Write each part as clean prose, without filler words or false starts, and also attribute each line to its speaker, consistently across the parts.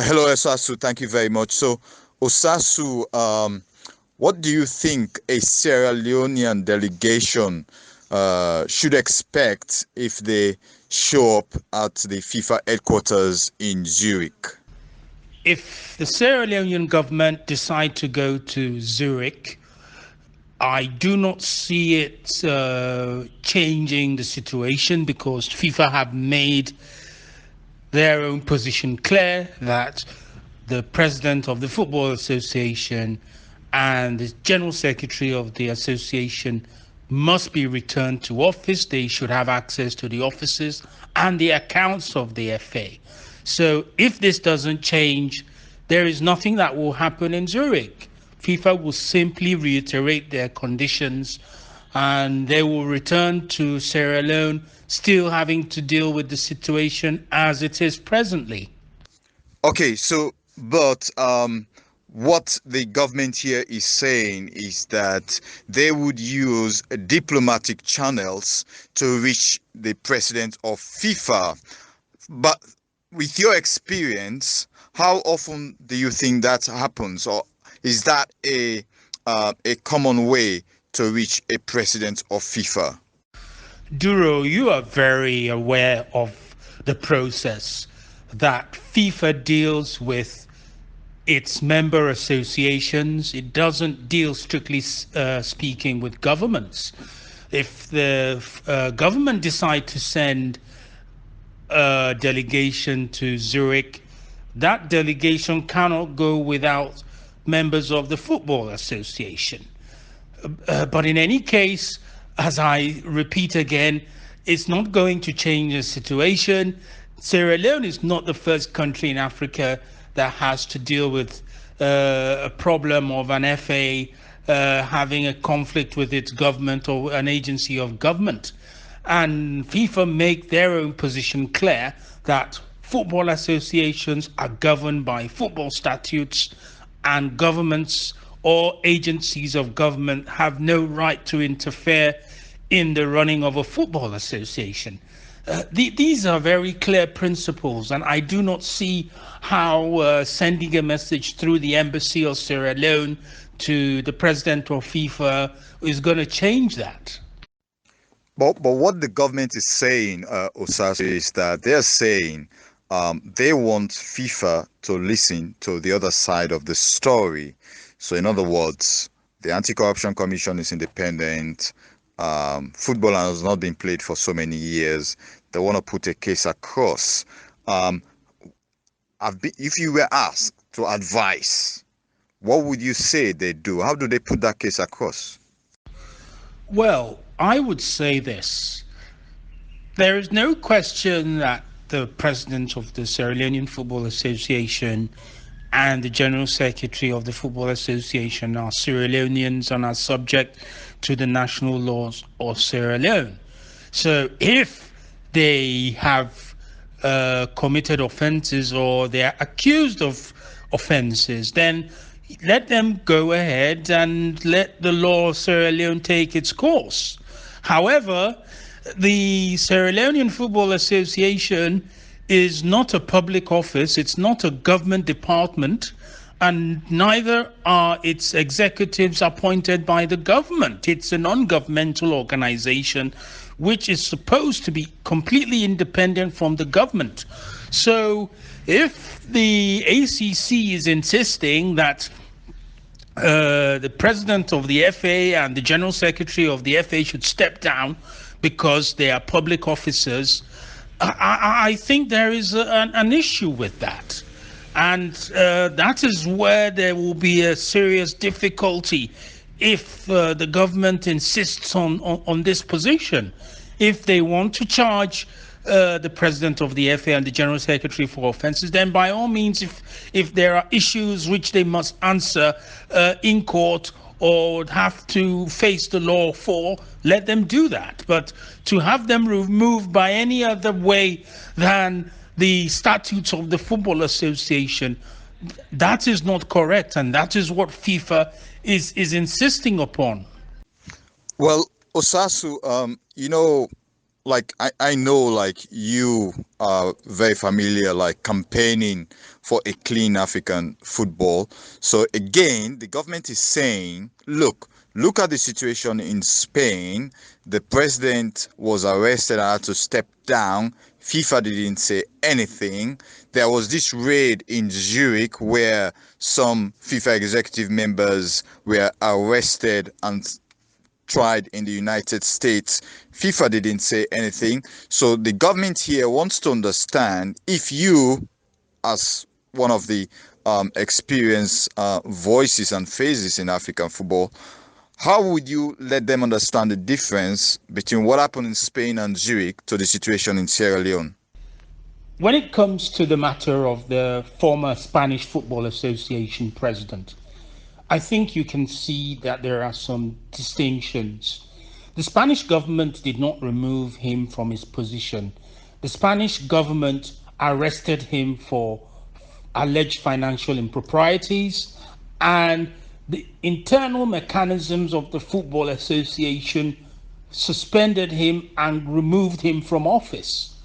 Speaker 1: Hello, Osasu. Thank you very much. So, Osasu, what do you think a Sierra Leonean delegation should expect if they show up at the FIFA headquarters in Zurich?
Speaker 2: If the Sierra Leonean government decide to go to Zurich, I do not see it changing the situation because FIFA have made their own position clear that the president of the Football Association and the general secretary of the association must be returned to office. They should have access to the offices and the accounts of the FA. So if this doesn't change, there is nothing that will happen in Zurich. FIFA will simply reiterate their conditions and they will return to Sierra Leone still having to deal with the situation as it is presently.
Speaker 1: Okay, but what the government here is saying is that they would use diplomatic channels to reach the president of FIFA. But with your experience, how often do you think that happens, or is that a common way to reach a president of FIFA?
Speaker 2: Duro, you are very aware of the process that FIFA deals with its member associations. It doesn't deal, strictly speaking, with governments. If the government decide to send a delegation to Zurich, that delegation cannot go without members of the Football Association. But in any case, as I repeat again, it's not going to change the situation. Sierra Leone is not the first country in Africa that has to deal with a problem of an FA having a conflict with its government or an agency of government. And FIFA make their own position clear that football associations are governed by football statutes, and governments or agencies of government have no right to interfere in the running of a football association. These are very clear principles, and I do not see how sending a message through the embassy of Sierra Leone to the president of FIFA is going to change that.
Speaker 1: But what the government is saying, Osasu, is that they're saying they want FIFA to listen to the other side of the story. So, in other words, the Anti-Corruption Commission is independent. Football has not been played for so many years. They want to put a case across. If you were asked to advise, what would you say they do? How do they put that case across?
Speaker 2: Well, I would say this. There is no question that the president of the Sierra Leonean Football Association and the General Secretary of the Football Association are Sierra Leoneans and are subject to the national laws of Sierra Leone. So if they have committed offenses or they are accused of offenses, then let them go ahead and let the law of Sierra Leone take its course. However, the Sierra Leonean Football Association is not a public office, it's not a government department, and neither are its executives appointed by the government. It's a non-governmental organization which is supposed to be completely independent from the government. So if the ACC is insisting that the president of the FA and the general secretary of the FA should step down because they are public officers, I think there is an issue with that. And that is where there will be a serious difficulty if the government insists on this position. If they want to charge the president of the FA and the general secretary for offenses, then by all means, if there are issues which they must answer in court or have to face the law for, let them do that. But to have them removed by any other way than the statutes of the Football Association, that is not correct, and that is what FIFA is insisting upon.
Speaker 1: Well, Osasu, like I know like you are very familiar like campaigning for a clean African football. So again, the government is saying, look at the situation in Spain. The president was arrested and had to step down. FIFA didn't say anything. There was this raid in Zurich where some FIFA executive members were arrested and tried in the United States. FIFA didn't say anything. So the government here wants to understand if you, as one of the experienced voices and faces in African football, how would you let them understand the difference between what happened in Spain and Zurich to the situation in Sierra Leone?
Speaker 2: When it comes to the matter of the former Spanish Football Association president, I think you can see that there are some distinctions. The Spanish government did not remove him from his position. The Spanish government arrested him for alleged financial improprieties, and the internal mechanisms of the Football Association suspended him and removed him from office.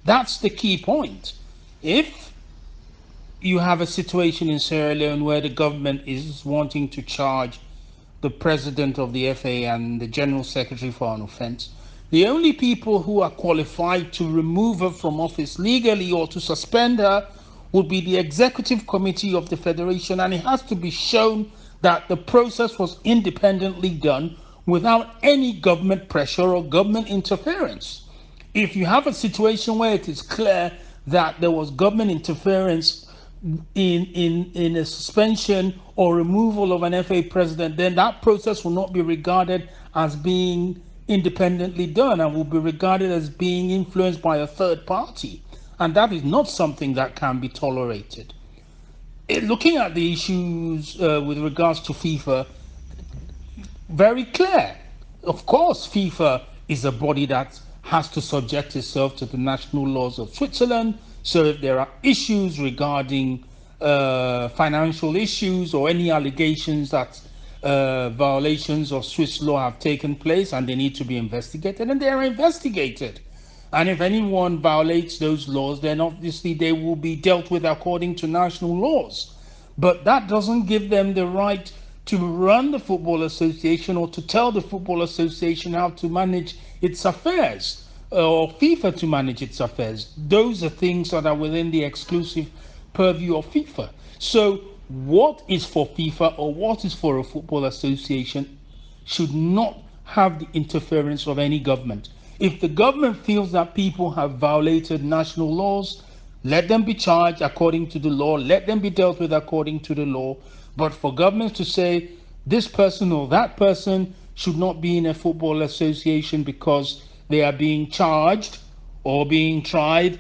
Speaker 2: That's the key point. If you have a situation in Sierra Leone where the government is wanting to charge the president of the FA and the general secretary for an offense, the only people who are qualified to remove her from office legally or to suspend her would be the executive committee of the federation, and it has to be shown that the process was independently done without any government pressure or government interference. If you have a situation where it is clear that there was government interference in a suspension or removal of an FA president, then that process will not be regarded as being independently done and will be regarded as being influenced by a third party. And that is not something that can be tolerated. Looking at the issues with regards to FIFA, very clear. Of course, FIFA is a body that has to subject itself to the national laws of Switzerland. So if there are issues regarding financial issues or any allegations that violations of Swiss law have taken place and they need to be investigated, and they are investigated. And if anyone violates those laws, then obviously they will be dealt with according to national laws. But that doesn't give them the right to run the Football Association or to tell the Football Association how to manage its affairs, or FIFA to manage its affairs. Those are things that are within the exclusive purview of FIFA. So what is for FIFA or what is for a football association should not have the interference of any government. If the government feels that people have violated national laws, let them be charged according to the law, let them be dealt with according to the law. But for governments to say this person or that person should not be in a football association because they are being charged or being tried,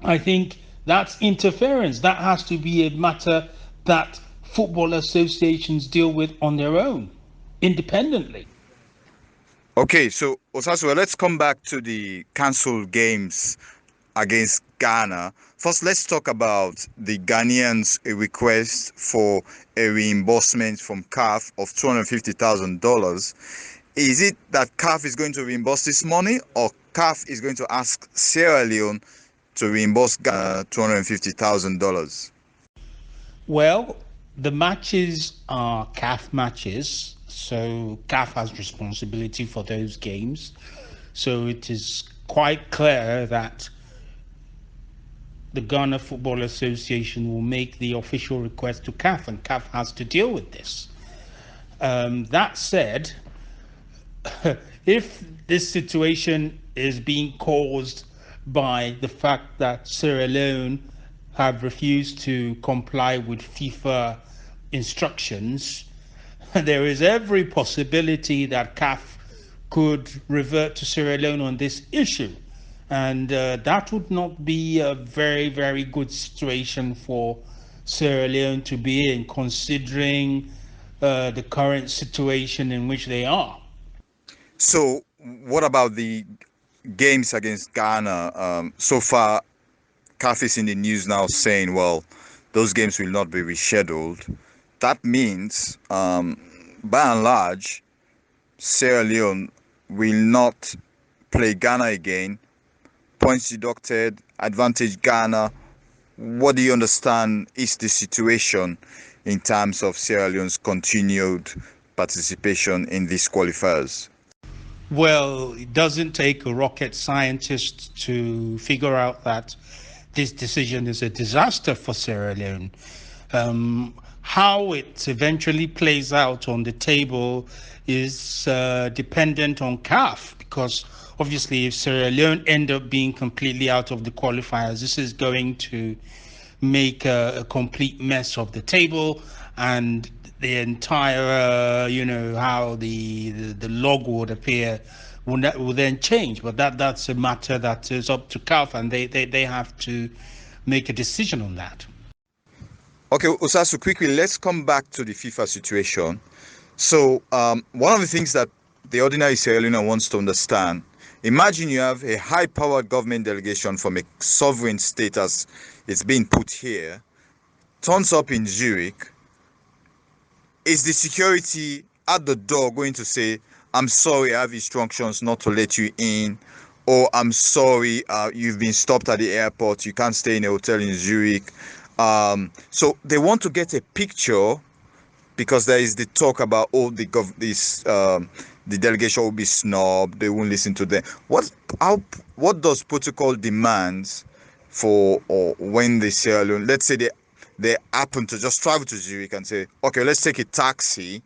Speaker 2: I think that's interference. That has to be a matter that football associations deal with on their own, independently.
Speaker 1: Okay, so Osasu, let's come back to the cancelled games against Ghana. First, let's talk about the Ghanaians' request for a reimbursement from CAF of $250,000. Is it that CAF is going to reimburse this money, or CAF is going to ask Sierra Leone to reimburse Ghana $250,000?
Speaker 2: Well, the matches are CAF matches, so CAF has responsibility for those games. So it is quite clear that the Ghana Football Association will make the official request to CAF, and CAF has to deal with this. That said, if this situation is being caused by the fact that Sierra Leone have refused to comply with FIFA instructions, there is every possibility that CAF could revert to Sierra Leone on this issue. And that would not be a very, very good situation for Sierra Leone to be in, considering the current situation in which they are.
Speaker 1: So, what about the games against Ghana? So far, CAF is in the news now saying, well, those games will not be rescheduled. That means, by and large, Sierra Leone will not play Ghana again. Points deducted, advantage Ghana. What do you understand is the situation in terms of Sierra Leone's continued participation in these qualifiers?
Speaker 2: Well, it doesn't take a rocket scientist to figure out that this decision is a disaster for Sierra Leone. How it eventually plays out on the table is dependent on CAF, because obviously if Sierra Leone end up being completely out of the qualifiers, this is going to make a complete mess of the table, and the entire, how the log would appear will then change. But that's a matter that is up to CAF, and they have to make a decision on that.
Speaker 1: Okay, Osasu, quickly, let's come back to the FIFA situation. So one of the things that the ordinary Sierra Leonean wants to understand, imagine you have a high-powered government delegation from a sovereign state, as it's being put here, turns up in Zurich. Is the security at the door going to say, I'm sorry, I have instructions not to let you in, or I'm sorry, you've been stopped at the airport, you can't stay in a hotel in Zurich? So they want to get a picture, because there is the talk about the delegation will be snubbed, they won't listen to them. What does protocol demands for, or when the Sierra Leone, let's say they happen to just travel to Zurich and say, okay, let's take a taxi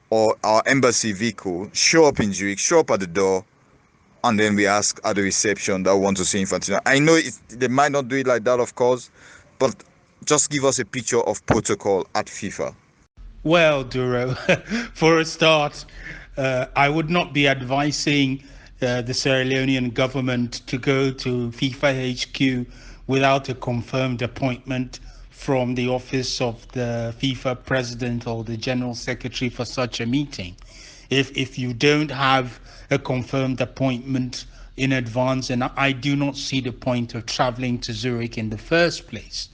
Speaker 1: or our embassy vehicle, show up in Zurich, show up at the door, and then we ask at the reception that we want to see Infantino. I know they might not do it like that, of course, but just give us a picture of protocol at FIFA.
Speaker 2: Well, Duro, for a start, I would not be advising the Sierra Leonean government to go to FIFA HQ without a confirmed appointment from the office of the FIFA president or the general secretary for such a meeting. If you don't have a confirmed appointment in advance, and I do not see the point of traveling to Zurich in the first place.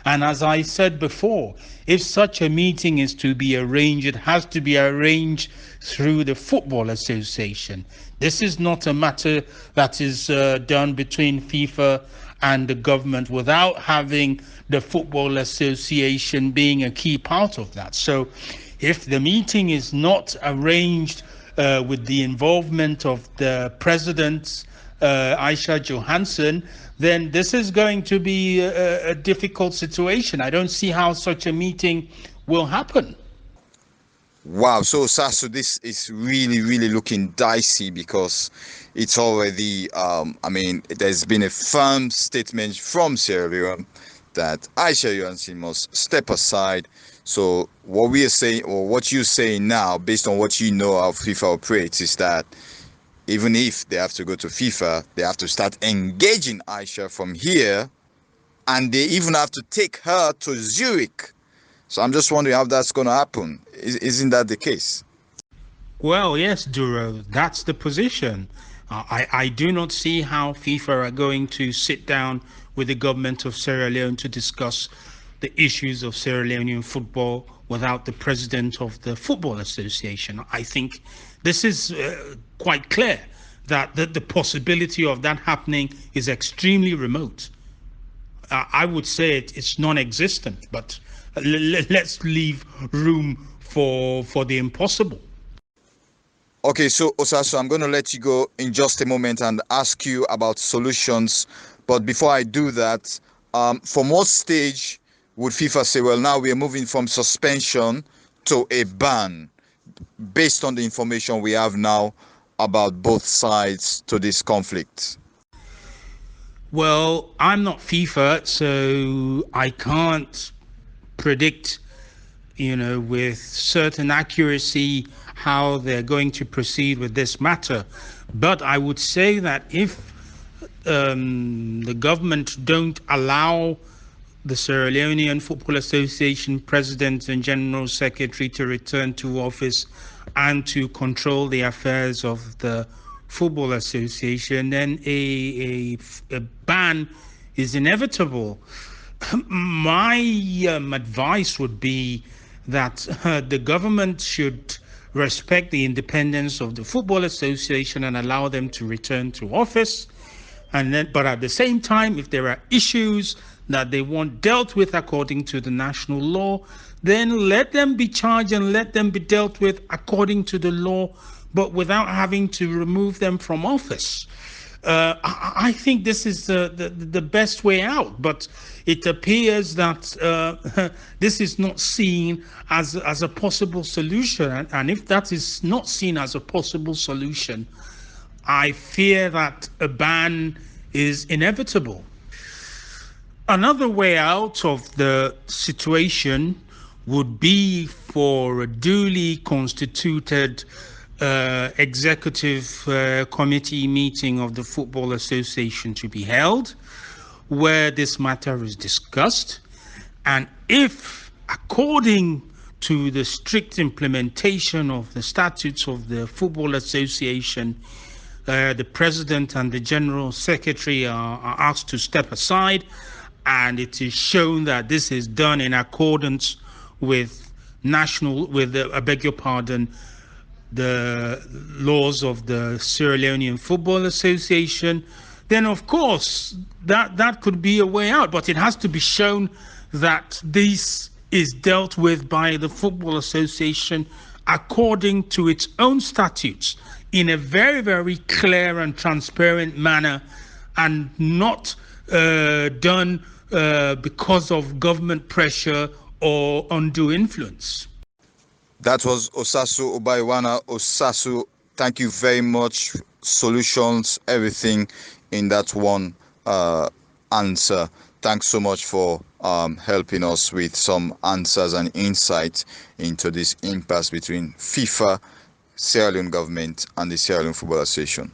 Speaker 2: And as I said before, if such a meeting is to be arranged, it has to be arranged through the Football Association. This is not a matter that is done between FIFA and the government without having the Football Association being a key part of that. So if the meeting is not arranged with the involvement of the president, Isha Johansen, then this is going to be a difficult situation. I don't see how such a meeting will happen.
Speaker 1: Wow, so Sasu, this is really, really looking dicey, because it's already, there's been a firm statement from Sierra Leone that Isha Johansen must step aside. So what we are saying, or what you're saying now, based on what you know how FIFA operates, is that even if they have to go to FIFA, they have to start engaging Isha from here, and they even have to take her to Zurich. So I'm just wondering how that's going to happen. Isn't that the case?
Speaker 2: Well, yes, Duro, that's the position. I do not see how FIFA are going to sit down with the government of Sierra Leone to discuss the issues of Sierra Leonean football without the president of the Football Association. I think this is quite clear that the possibility of that happening is extremely remote. I would say it's non-existent, but let's leave room for the impossible.
Speaker 1: Okay, so Osasu, I'm going to let you go in just a moment and ask you about solutions. But before I do that, from what stage would FIFA say, well, now we are moving from suspension to a ban, based on the information we have now about both sides to this conflict?
Speaker 2: Well, I'm not FIFA, so I can't predict, with certain accuracy how they're going to proceed with this matter. But I would say that if the government don't allow the Sierra Leonean Football Association president and general secretary to return to office and to control the affairs of the Football Association, then a ban is inevitable. My advice would be that the government should respect the independence of the Football Association and allow them to return to office. And then, but at the same time, if there are issues that they want dealt with according to the national law, then let them be charged and let them be dealt with according to the law, but without having to remove them from office. I think this is the best way out, but it appears that this is not seen as a possible solution. And if that is not seen as a possible solution, I fear that a ban is inevitable. Another way out of the situation would be for a duly constituted executive committee meeting of the Football Association to be held, where this matter is discussed. And if, according to the strict implementation of the statutes of the Football Association, the president and the general secretary are asked to step aside, and it is shown that this is done in accordance with the laws of the Sierra Leonean Football Association, then of course that could be a way out. But it has to be shown that this is dealt with by the Football Association according to its own statutes in a very, very clear and transparent manner, and not done because of government pressure or undue influence.
Speaker 1: That was Osasu Obayiuwana. Osasu, thank you very much. Solutions, everything in that one answer. Thanks so much for helping us with some answers and insights into this impasse between FIFA, Sierra Leone government, and the Sierra Leone Football Association.